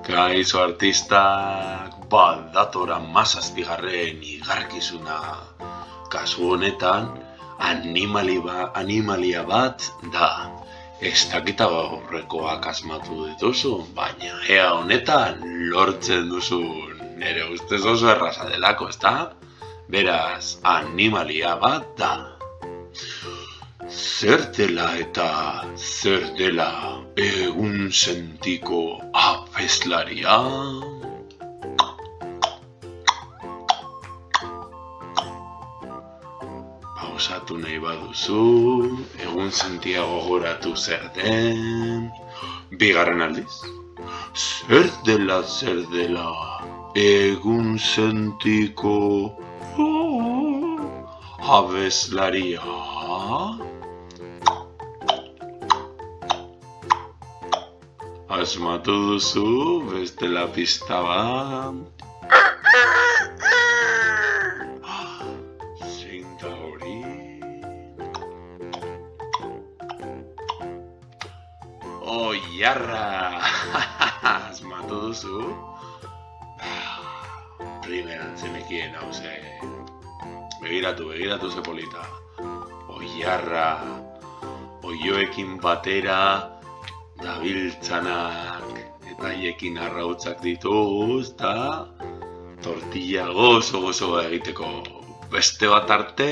Kaixo artistak datora mazazpigarren igarkizuna. Kasu honetan, animalia bat da. Ez dakita aurrekoak asmatu dituzu, baina ea honetan lortzen duzun. Nere ustez oso erraza delako, ezta? Beraz, animalia bat da. Zer dela eta zer dela egunsentiko abeslaria? Pausatu nahi baduzu, egunsentia gogoratu zer den. Bigarren aldiz. Zer dela egunsentiko abeslaria? Asmatu duzu bestela pista bat. Zein da hori? Oiarra! Asmatu duzu? Primeran zenekien hauze. Begiratu ze polita. Oiarra! Oioekin batera dabiltzanak eta haiekin arrautzak ditu, ezta? Tortilla gozo egiteko beste bat arte.